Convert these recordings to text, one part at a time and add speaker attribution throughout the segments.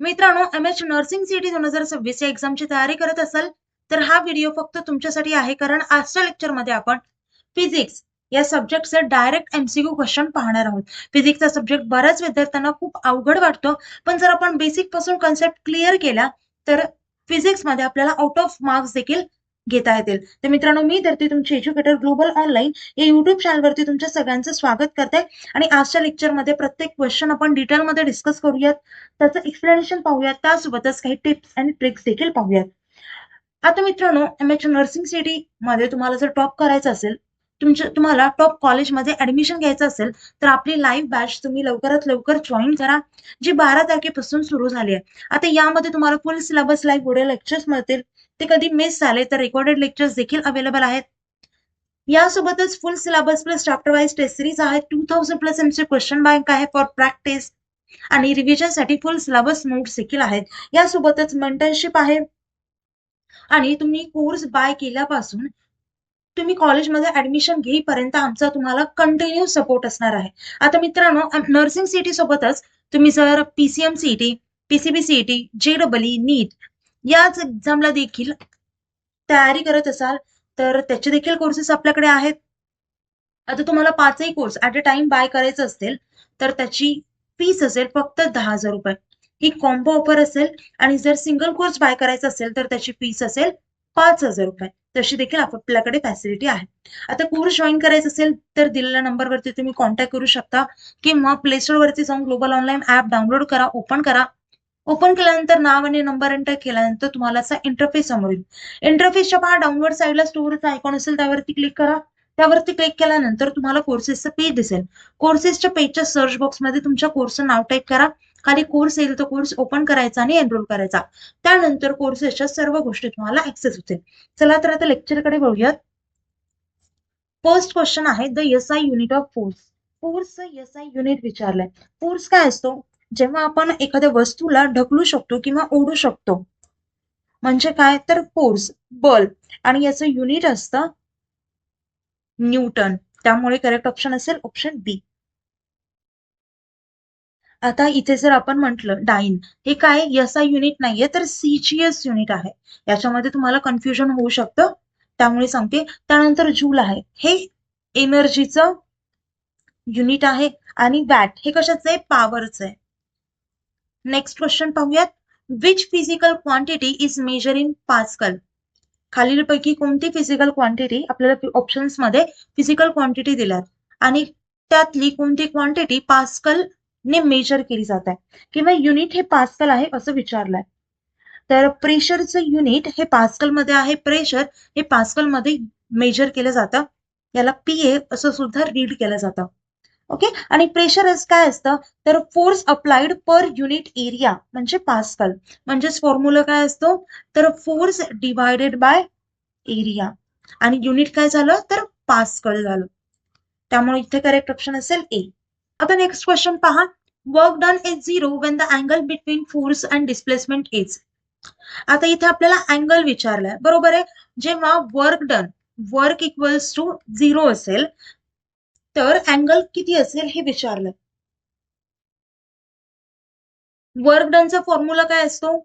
Speaker 1: मित्रांनो, MH nursing CT 2026 या एक्झामची तयारी करत असाल तर हा व्हिडिओ फक्त तुमच्यासाठी आहे, कारण आजच्या लेक्चरमध्ये आपण फिजिक्स या सब्जेक्टचे डायरेक्ट एमसीक्यू क्वेश्चन पाहणार आहोत. फिजिक्सचा सब्जेक्ट बऱ्याच विद्यार्थ्यांना खूप अवघड वाटतो, पण जर आपण बेसिक पासून कन्सेप्ट क्लिअर केला तर फिजिक्समध्ये आपल्याला आउट ऑफ मार्क्स देखील घेता येतील. तर मित्रांनो, मी धरती तुमची एज्युकेटर ग्लोबल ऑनलाईन या युट्यूब चॅनलवरती तुमच्या सगळ्यांचं स्वागत करते आणि आजच्या लेक्चरमध्ये प्रत्येक क्वेश्चन आपण डिटेलमध्ये डिस्कस करूयात, त्याचं एक्सप्लेनेशन पाहूयात, त्यासोबतच काही टिप्स आणि ट्रिक्स देखील पाहूयात. आता मित्रांनो, एमएच नर्सिंग सिटी मध्ये तुम्हाला जर टॉप करायचं असेल, तुम्हाला टॉप कॉलेजमध्ये ऍडमिशन घ्यायचं असेल तर आपली लाईव्ह बॅच तुम्ही लवकरात लवकर जॉईन करा, जी 12 तारखेपासून सुरू झाली आहे. आता यामध्ये तुम्हाला फुल सिलेबस लाईव्ह व्हिडिओ लेक्चर्स मिळतील. ते कधी मिस झाले तर रेकॉर्डेड लेक्चर्स देखील अवेलेबल आहेत. यासोबतच full syllabus plus chapter wise test series आहे, 2000 प्लस एमसी क्वेश्चन बँक आहे फॉर प्रॅक्टिस आणि रिव्हिजनसाठी फुल सिलेबस नोट्स देखील आहेत. यासोबतच मेंटरशिप आहे आणि तुम्ही कोर्स बाय केल्यापासून तुम्ही कॉलेजमध्ये ऍडमिशन घेईपर्यंत आमचा तुम्हाला कंटिन्यू सपोर्ट असणार आहे. आता मित्रांनो, नर्सिंग सीटी सोबतच तुम्ही जर पीसीएम सीटी, पीसीबी सीटी, जेडब्ल्यू, नीट याच एक्झामला देखील तयारी करत असाल तर त्याचे देखील कोर्सेस आपल्याकडे आहेत. आता तुम्हाला 5ही course at a time buy करायचं असेल तर त्याची फीस असेल फक्त 10,000 रुपये. ही कॉम्बो ऑफर असेल आणि जर सिंगल कोर्स बाय करायचा असेल तर त्याची फीस असेल 5,000 रुपये. तशी देखील आपल्याकडे फॅसिलिटी आहे. आता कोर्स जॉईन करायचं असेल तर दिलेल्या नंबरवरती तुम्ही कॉन्टॅक्ट करू शकता किंवा प्ले स्टोर वरती जाऊन ग्लोबल ऑनलाईन ऍप डाउनलोड करा, ओपन करा. ओपन केल्यानंतर नाव आणि नंबर एंटर केल्यानंतर तुम्हाला असा इंटरफेस समोर येईल. इंटरफेसच्या पहा डाउनवर्ड साईडला स्टोअरचा आयकॉन असेल, त्यावरती क्लिक करा. त्यावरती क्लिक केल्यानंतर तुम्हाला कोर्सेसचं पेज दिसेल. कोर्सेसच्या पेजच्या सर्च बॉक्समध्ये तुमच्या कोर्सचं नाव टाईप करा. खाली कोर्स येईल, तो कोर्स ओपन करायचा आणि एनरोल करायचा. त्यानंतर कोर्सेसच्या सर्व गोष्टी तुम्हाला ऍक्सेस होतील. चला तर आता लेक्चरकडे वळूयात. फर्स्ट क्वेश्चन आहे, the SI unit of force. फोर्सचं एसआय युनिट विचारलंय. फोर्स काय असतो? जेव्हा आपण एखाद्या वस्तूला ढकलू शकतो किंवा ओढू शकतो, म्हणजे काय तर फोर्स, बल, आणि याचं युनिट असतं न्यूटन. त्यामुळे करेक्ट ऑप्शन असेल ऑप्शन बी. आता इथे जर आपण म्हटलं डाईन, हे काय एसआय युनिट नाहीये तर सीजीएस युनिट आहे. याच्यामध्ये तुम्हाला कन्फ्युजन होऊ शकतं, त्यामुळे सांगते. त्यानंतर जूल आहे, हे एनर्जीचं युनिट आहे आणि वॅट हे कशाचं आहे? पॉवरचं आहे. नेक्स्ट क्वेश्चन पाहूयात. Which physical quantity is measure in pascal. खालीलपैकी कोणती फिजिकल क्वांटिटी, आपल्याला ऑप्शन्स मध्ये फिजिकल क्वांटिटी दिल्यात आणि त्यातली कोणती क्वांटिटी पास्कल ने मेजर केली जात आहे किंवा युनिट हे पास्कल आहे असं विचारलंय. तर प्रेशरचं युनिट हे पास्कल मध्ये आहे. प्रेशर हे पास्कल मध्ये मेजर केलं जातं. याला पीए असं सुद्धा रीड केलं जातं. ओके. आणि प्रेशर काय असतं तर force applied per unit area म्हणजे पास्कल. म्हणजेच फॉर्म्युला काय असतो तर फोर्स डिवायडेड बाय एरिया आणि युनिट काय झालं तर पास्कल झालं. त्यामुळे इथे करेक्ट ऑप्शन असेल ए. आता नेक्स्ट क्वेश्चन पहा. Work done is 0 when the angle between force and displacement is. आता इथे आपल्याला अँगल विचारलाय, बरोबर आहे. जेव्हा work done, work equals to 0 असेल तर अँगल किती असेल हे विचारलं. वर्क डनचा फॉर्म्युला काय असतो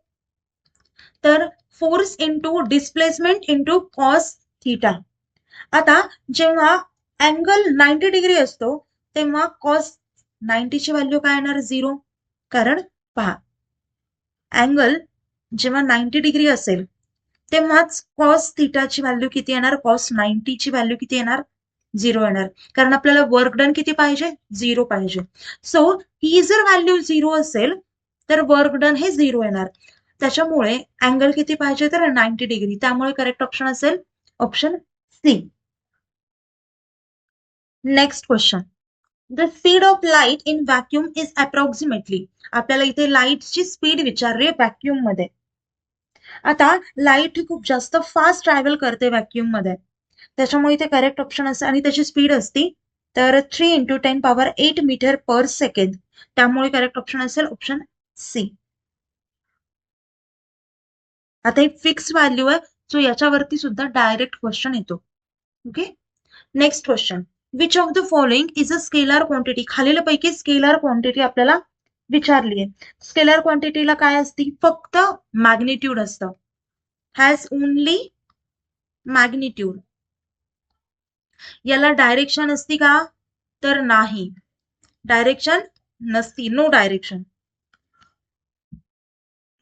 Speaker 1: तर force into displacement into cos theta. आता जेव्हा अँगल 90 डिग्री असतो तेव्हा कॉस 90 ची व्हॅल्यू काय येणार? 0. कारण पहा, अँगल जेव्हा 90 डिग्री असेल तेव्हाच कॉस थीटाची व्हॅल्यू किती येणार? कॉस 90 ची व्हॅल्यू किती येणार? 0 येणार. कारण आपल्याला वर्क डन किती पाहिजे? 0 पाहिजे. सो ही जर व्हॅल्यू 0 असेल तर वर्क डन हे 0 येणार. त्याच्यामुळे अँगल किती पाहिजे तर 90 डिग्री. त्यामुळे करेक्ट ऑप्शन असेल option C. Next question. The speed of light in vacuum is approximately. आपल्याला इथे लाईटची स्पीड विचारली व्हॅक्यूम मध्ये. आता लाईट ही खूप जास्त फास्ट ट्रॅव्हल करते व्हॅक्यूम मध्ये, त्याच्यामुळे इथे करेक्ट ऑप्शन असते आणि त्याची स्पीड असते तर 3 × 10⁸ मीटर पर सेकंड. त्यामुळे करेक्ट ऑप्शन असेल ऑप्शन सी. आता एक फिक्स व्हॅल्यू आहे, सो याच्यावरती सुद्धा डायरेक्ट क्वेश्चन येतो. Okay. Next question. Which of the following is a scalar quantity. खालीलपैकी स्केलर क्वांटिटी आपल्याला विचारली आहे. स्केलर क्वांटिटीला काय असते? फक्त मॅग्निट्यूड असतं. Has only magnitude. याला डायरेक्शन असती का? तर नाही, डायरेक्शन नसती, नो डायरेक्शन.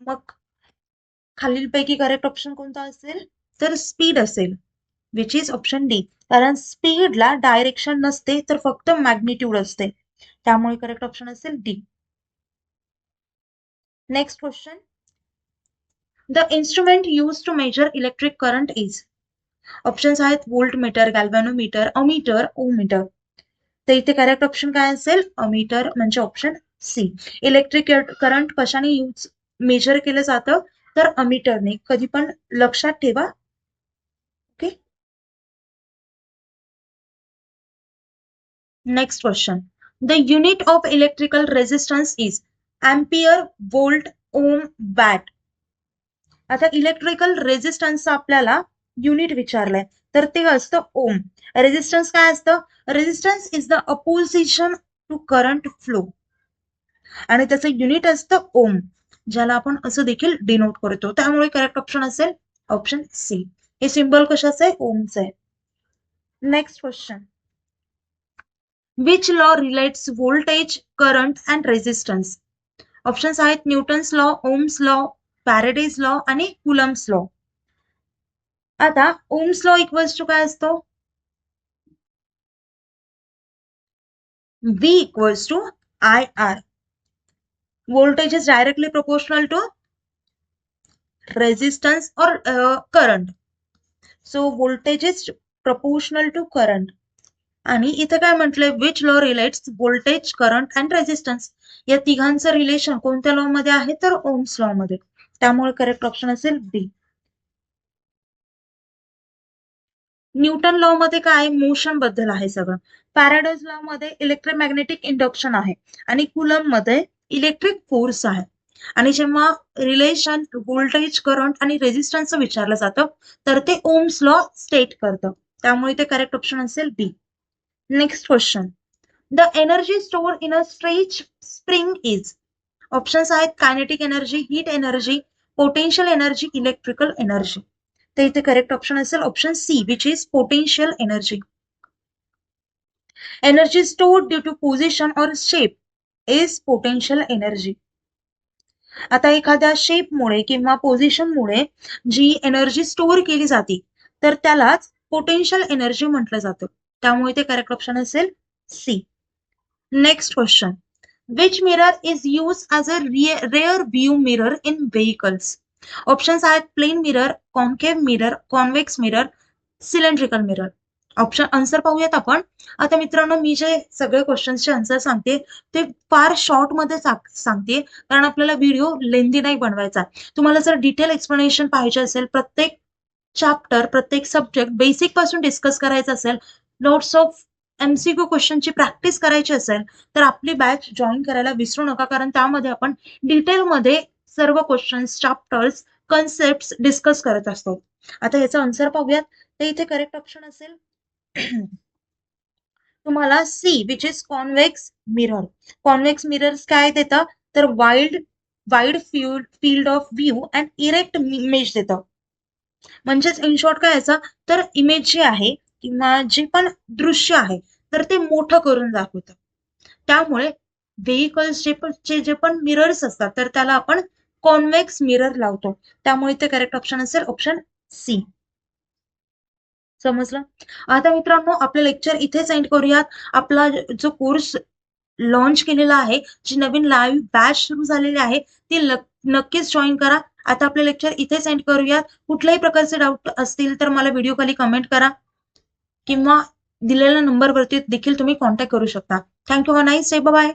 Speaker 1: मग खालीलपैकी करेक्ट ऑप्शन कोणता असेल? तर स्पीड असेल, विच इज ऑप्शन डी. कारण स्पीडला डायरेक्शन नसते तर फक्त मॅग्निट्यूड असते, त्यामुळे करेक्ट ऑप्शन असेल D. Next question. The instrument use to measure electric current is. Options आहेत व्होल्टमीटर, गॅल्व्हॅनोमीटर, अमीटर, ओमीटर. तर इथे करेक्ट ऑप्शन काय असेल? अमीटर, म्हणजे ऑप्शन सी. इलेक्ट्रिक करंट कशाने मेजर केलं जातं? तर अमीटरने. कधी पण लक्षात ठेवा. Okay. Next question. The unit of electrical resistance is ampere, volt, ohm, watt. आता इलेक्ट्रिकल रेजिस्टन्सचा आपल्याला युनिट विचारलंय, तर ते असतं ओम. रेजिस्टन्स काय असतं? Resistance is the opposition to current flow, आणि त्याचं युनिट असतं ओम, ज्याला आपण असं देखील डिनोट करतो. त्यामुळे करेक्ट ऑप्शन असेल ऑप्शन सी. हे सिंबल कशाचं आहे? ओमचं आहे. Next question. Which law relates voltage, current and resistance. Options आहेत Newton's law, Ohm's law, Faraday's law आणि कुलम्स लॉ. आता ओम्स लॉ इक्वल्स टू काय असतो? V equals to IR. Voltage is directly proportional to resistance or current. So voltage is proportional to current. आणि इथे काय म्हटलंय? Which law relates voltage, current and resistance. या तिघांचं relation कोणत्या law मध्ये आहे? तर ओम्स लॉ मध्ये. त्यामुळे करेक्ट ऑप्शन असेल बी. न्यूटन लॉ मध्ये काय? मोशन बद्दल आहे सगळं. फॅराडेज लॉ मध्ये इलेक्ट्रोमॅग्नेटिक इंडक्शन आहे, आणि कुलम मध्ये इलेक्ट्रिक फोर्स आहे. आणि जेव्हा रिलेशन व्होल्टेज, करंट आणि रेजिस्टन्सचं विचारलं जातं तर ते ओम्स लॉ स्टेट करतं. त्यामुळे ते करेक्ट ऑप्शन असेल B. Next question. The energy store in a stretch spring is. Options आहेत kinetic energy, heat energy, potential energy, electrical energy. तर इथे करेक्ट ऑप्शन असेल option C, which is potential energy. Energy stored due to position और shape is potential energy. आता एखाद्या शेपमुळे किंवा पोझिशनमुळे जी energy store केली जाते तर त्यालाच पोटेन्शियल एनर्जी म्हटलं जातं. त्यामुळे ते करेक्ट ऑप्शन असेल C. Next question. Which mirror is use as a rear view mirror in vehicles. Options आहेत plane mirror, concave mirror, convex mirror, cylindrical mirror. Option answer पाहूयात आपण. आता मित्रांनो, मी जे सगळे क्वेश्चन्सचे आन्सर सांगते ते फार शॉर्ट मध्ये सांगते, कारण आपल्याला व्हिडिओ लेंदी नाही बनवायचा. तुम्हाला जर डिटेल एक्सप्लेनेशन पाहिजे असेल, प्रत्येक चॅप्टर, प्रत्येक सब्जेक्ट बेसिक पासून डिस्कस करायचं असेल, नोट्स ऑफ MCQ क्वेश्चनची प्रॅक्टिस करायची असेल, तर आपली बॅच जॉईन करायला विसरू नका, कारण त्यामध्ये आपण डिटेलमध्ये सर्व क्वेश्चन्स, चॅप्टर्स, कन्सेप्ट डिस्कस करत असतो. आता याचा आन्सर पाहूयात. तर इथे करेक्ट ऑप्शन असेल तुम्हाला C, which is convex mirror. Convex mirrors काय देतं? तर wide field of view and erect image देतं. म्हणजेच इन शॉर्ट काय याचा? तर इमेज जे आहे किंवा जे पण दृश्य आहे तर ते मोठं करून दाखवतं. त्यामुळे व्हेकल्सचे जे पण मिरर्स असतात तर त्याला आपण कॉन्व्हेक्स मिरर लावतो. त्यामुळे ते करेक्ट ऑप्शन असेल ऑप्शन सी. समजलं? आता मित्रांनो, आपलं लेक्चर इथे सेंड करूयात. आपला जो कोर्स लॉन्च केलेला आहे, जी नवीन लाईव्ह बॅच सुरू झालेली आहे, ती नक्कीच जॉईन करा. आता आपले लेक्चर इथे सेंड करूयात. कुठल्याही प्रकारचे डाऊट असतील तर मला व्हिडिओ खाली कमेंट करा किंवा दिलेल्या नंबरवरती देखील तुम्ही कॉन्टॅक्ट करू शकता. Thank you. Have a nice day. Bye.